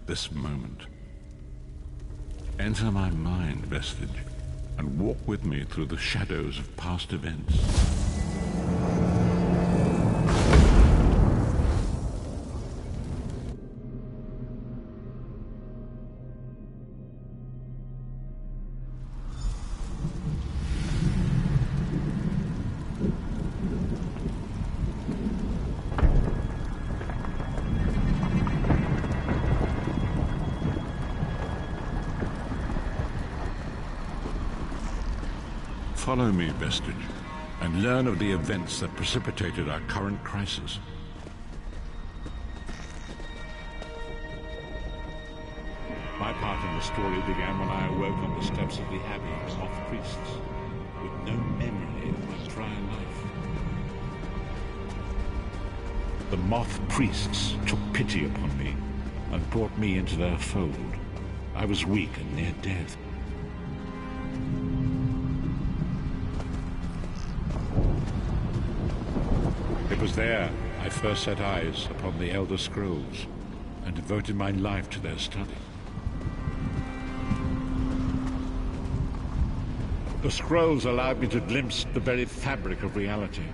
this moment. Enter my mind, Vestige, and walk with me through the shadows of past events. Follow me, Vestige, and learn of the events that precipitated our current crisis. My part in the story began when I awoke on the steps of the Abbey of Moth Priests, with no memory of my prior life. The Moth Priests took pity upon me and brought me into their fold. I was weak and near death. It was there I first set eyes upon the Elder Scrolls and devoted my life to their study. The scrolls allowed me to glimpse the very fabric of reality,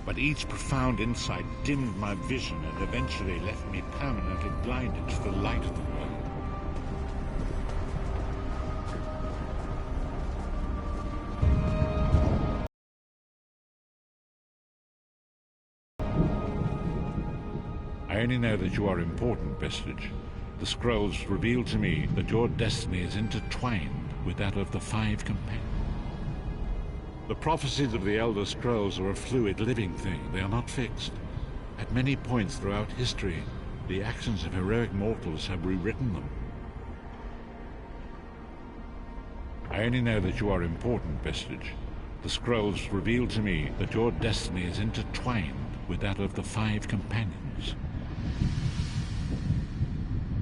but each profound insight dimmed my vision and eventually left me permanently blinded to the light of the world. I only know that you are important, Vestige. The scrolls reveal to me that your destiny is intertwined with that of the Five Companions. The prophecies of the Elder Scrolls are a fluid, living thing. They are not fixed. At many points throughout history, the actions of heroic mortals have rewritten them. I only know that you are important, Vestige. The scrolls reveal to me that your destiny is intertwined with that of the Five Companions.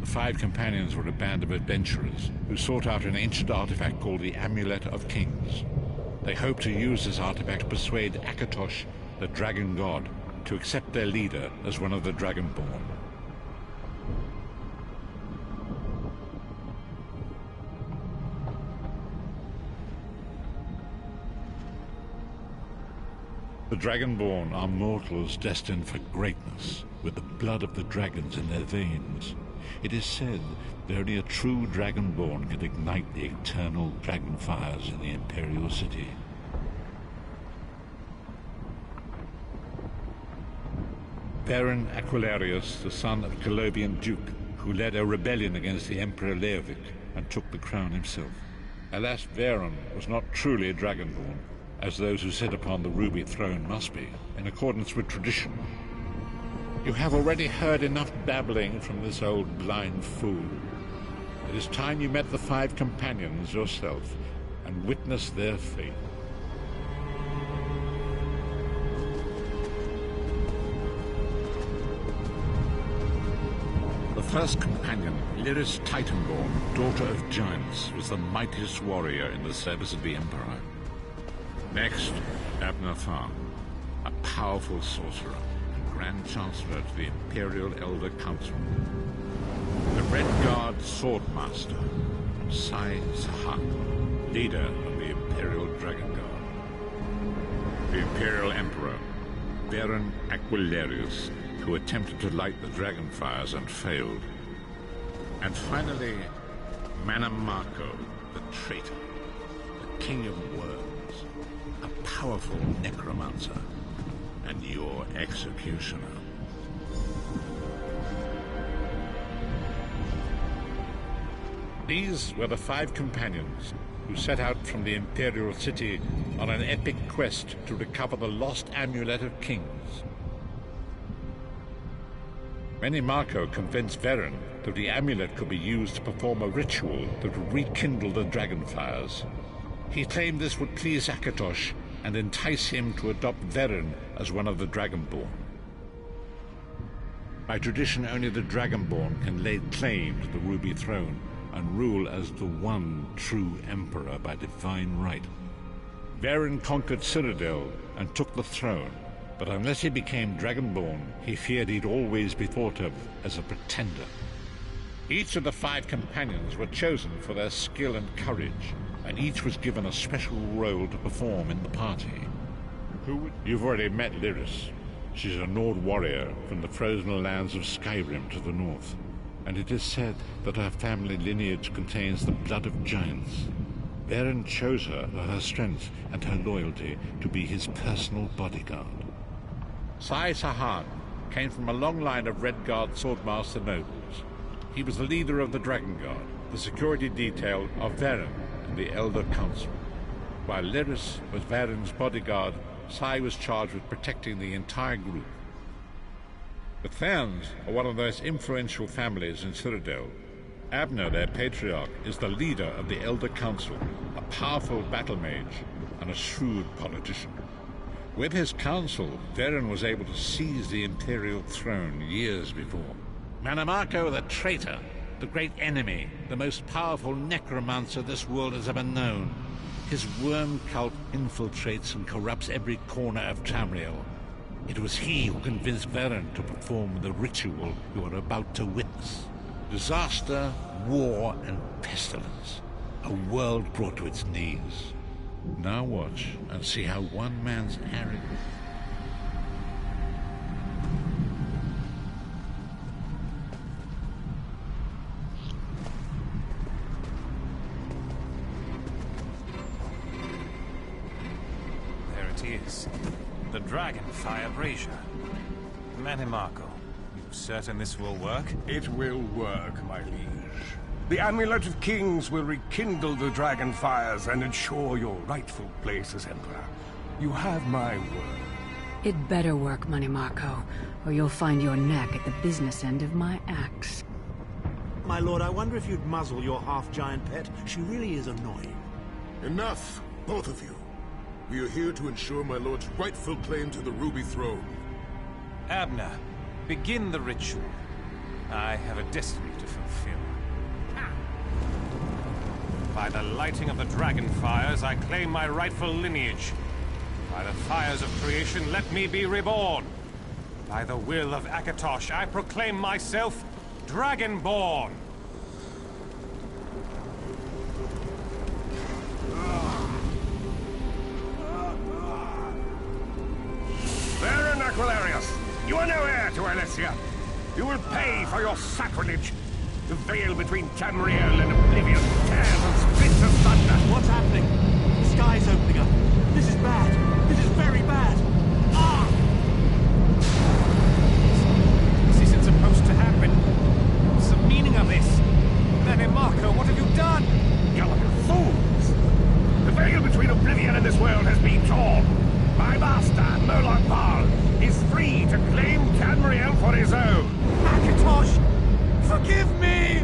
The Five Companions were a band of adventurers who sought out an ancient artifact called the Amulet of Kings. They hoped to use this artifact to persuade Akatosh, the dragon god, to accept their leader as one of the Dragonborn. The Dragonborn are mortals destined for greatness, with the blood of the dragons in their veins. It is said that only a true Dragonborn can ignite the eternal dragon fires in the Imperial City. Baron Aquilarius, the son of Colovian Duke, who led a rebellion against the Emperor Leovic and took the crown himself. Alas, Varen was not truly a Dragonborn, as those who sit upon the ruby throne must be, in accordance with tradition. You have already heard enough babbling from this old blind fool. It is time you met the Five Companions yourself and witnessed their fate. The first companion, Lyris Titanborn, daughter of giants, was the mightiest warrior in the service of the Emperor. Next, Abner Farn, a powerful sorcerer and Grand Chancellor to the Imperial Elder Council. The Red Guard Swordmaster, Sai Sahak, leader of the Imperial Dragon Guard. The Imperial Emperor, Baron Aquilarius, who attempted to light the dragon fires and failed. And finally, Manamako, the traitor, the King of Worms, a powerful necromancer, and your executioner. These were the Five Companions who set out from the Imperial City on an epic quest to recover the lost Amulet of Kings. Manamako convinced Varen that the amulet could be used to perform a ritual that would rekindle the dragon fires. He claimed this would please Akatosh and entice him to adopt Varen as one of the Dragonborn. By tradition, only the Dragonborn can lay claim to the Ruby Throne and rule as the one true Emperor by divine right. Varen conquered Cyrodiil and took the throne, but unless he became Dragonborn, he feared he'd always be thought of as a pretender. Each of the 5 companions were chosen for their skill and courage, and each was given a special role to perform in the party. You've already met Lyris. She's a Nord warrior from the frozen lands of Skyrim to the north, and it is said that her family lineage contains the blood of giants. Varen chose her for her strength and her loyalty to be his personal bodyguard. Sai Sahan came from a long line of Red Guard swordmaster nobles. He was the leader of the Dragon Guard, the security detail of Varen and the Elder Council. While Lyris was Varen's bodyguard, Sai was charged with protecting the entire group. The Therns are one of the most influential families in Citadel. Abner, their patriarch, is the leader of the Elder Council, a powerful battle mage and a shrewd politician. With his council, Varen was able to seize the Imperial throne years before. Manamako the traitor, the great enemy, the most powerful necromancer this world has ever known. His worm cult infiltrates and corrupts every corner of Tamriel. It was he who convinced Varen to perform the ritual you are about to witness. Disaster, war, and pestilence. A world brought to its knees. Now watch and see how one man's arrogance... There it is. The Dragonfire Brazier. Manimako, you certain this will work? It will work, my liege. The Amulet of Kings will rekindle the dragon fires and ensure your rightful place as Emperor. You have my word. It better work, Manimako, or you'll find your neck at the business end of my axe. My lord, I wonder if you'd muzzle your half-giant pet. She really is annoying. Enough, both of you. We are here to ensure my lord's rightful claim to the Ruby Throne. Abner, begin the ritual. I have a destiny to fulfill. By the lighting of the dragon fires, I claim my rightful lineage. By the fires of creation, let me be reborn. By the will of Akatosh, I proclaim myself Dragonborn. Varen Aquilarius, you are no heir to Alessia. You will pay for your sacrilege. The veil between Tamriel and Oblivion tears and splits of thunder. What's happening? The sky's opening up. This is bad. This is very bad. Ah! This isn't supposed to happen. What's the meaning of this? Manimako, what have you done? You fools! The veil between Oblivion and this world has been torn. My master, Molag Bal, is free to claim Tamriel for his own. Akatosh! Forgive me!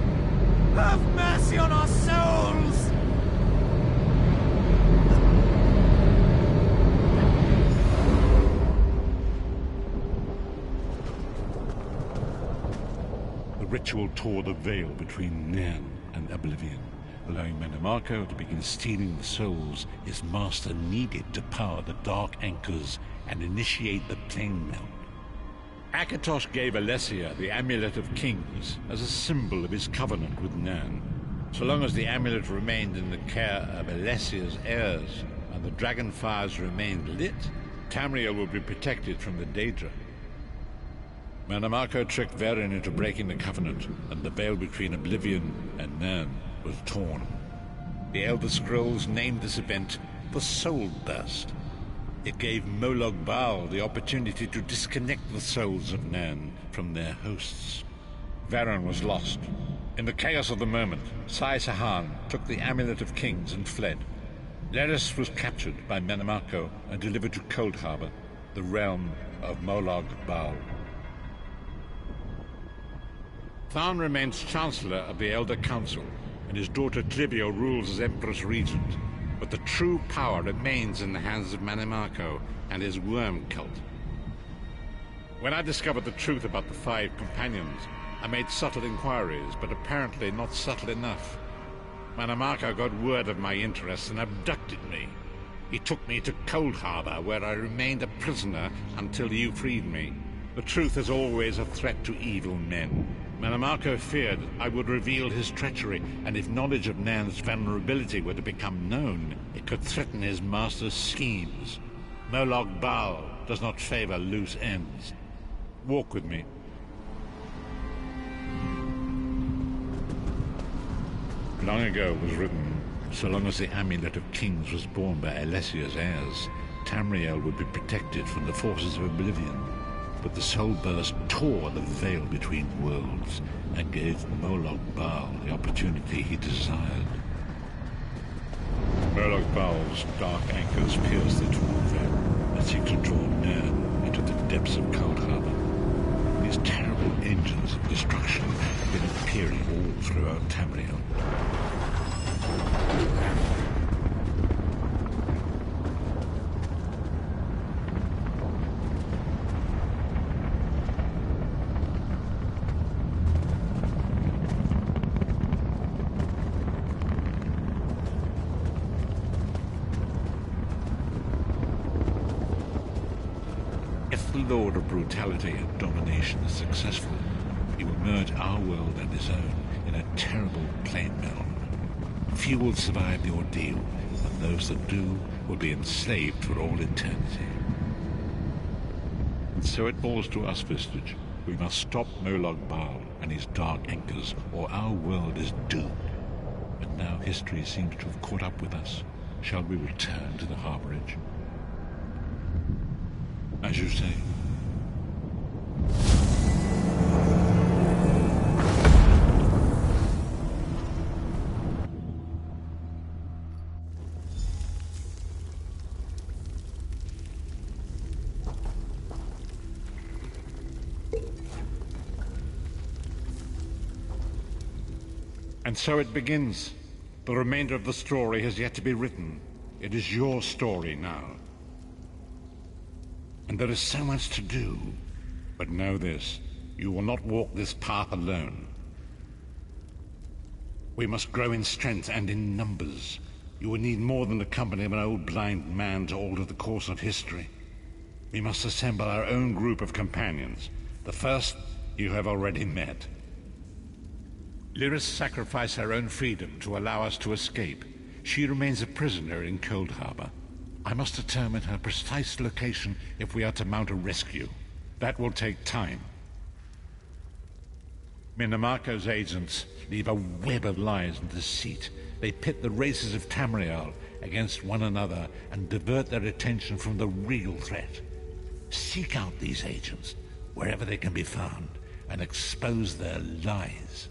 Have mercy on our souls! The ritual tore the veil between Nan and Oblivion, allowing Manamako to begin stealing the souls his master needed to power the Dark Anchors and initiate the plane melt. Akatosh gave Alessia the Amulet of Kings as a symbol of his covenant with Nan. So long as the amulet remained in the care of Alessia's heirs and the dragon fires remained lit, Tamriel would be protected from the Daedra. Manamako tricked Varen into breaking the covenant, and the veil between Oblivion and Nan was torn. The Elder Scrolls named this event the Soul Burst. It gave Molag Bal the opportunity to disconnect the souls of Nan from their hosts. Varen was lost. In the chaos of the moment, Sai Sahan took the Amulet of Kings and fled. Lyris was captured by Manamako and delivered to Cold Harbor, the realm of Molag Bal. Tharn remains Chancellor of the Elder Council, and his daughter Clivio rules as Empress Regent. But the true power remains in the hands of Manamako and his worm cult. When I discovered the truth about the 5 companions, I made subtle inquiries, but apparently not subtle enough. Manamako got word of my interests and abducted me. He took me to Cold Harbor, where I remained a prisoner until you freed me. The truth is always a threat to evil men. Manamarco feared I would reveal his treachery, and if knowledge of Nan's vulnerability were to become known, it could threaten his master's schemes. Molag Bal does not favor loose ends. Walk with me. Long ago was written, so long as the Amulet of Kings was borne by Alessia's heirs, Tamriel would be protected from the forces of oblivion. But the soul burst tore the veil between worlds and gave Molag Bal the opportunity he desired. Molag Bal's dark anchors pierce the torn veil and seek to draw Nan into the depths of Cold Harbor. These terrible engines of destruction have been appearing all throughout Tamriel. If the Lord of Brutality and Domination is successful, he will merge our world and his own in a terrible plain meld. Few will survive the ordeal, and those that do will be enslaved for all eternity. And so it falls to us, Vistage. We must stop Molag Bal and his dark anchors, or our world is doomed. But now history seems to have caught up with us. Shall we return to the harborage? As you say. And so it begins. The remainder of the story has yet to be written. It is your story now. And there is so much to do. But know this, you will not walk this path alone. We must grow in strength and in numbers. You will need more than the company of an old blind man to alter the course of history. We must assemble our own group of companions. The first you have already met. Lyris sacrificed her own freedom to allow us to escape. She remains a prisoner in Cold Harbor. I must determine her precise location if we are to mount a rescue. That will take time. Manamarco's agents leave a web of lies and deceit. They pit the races of Tamriel against one another and divert their attention from the real threat. Seek out these agents, wherever they can be found, and expose their lies.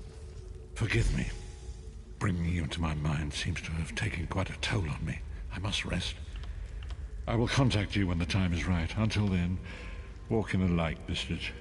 Forgive me. Bringing you into my mind seems to have taken quite a toll on me. I must rest. I will contact you when the time is right. Until then, walk in the light, Vistage.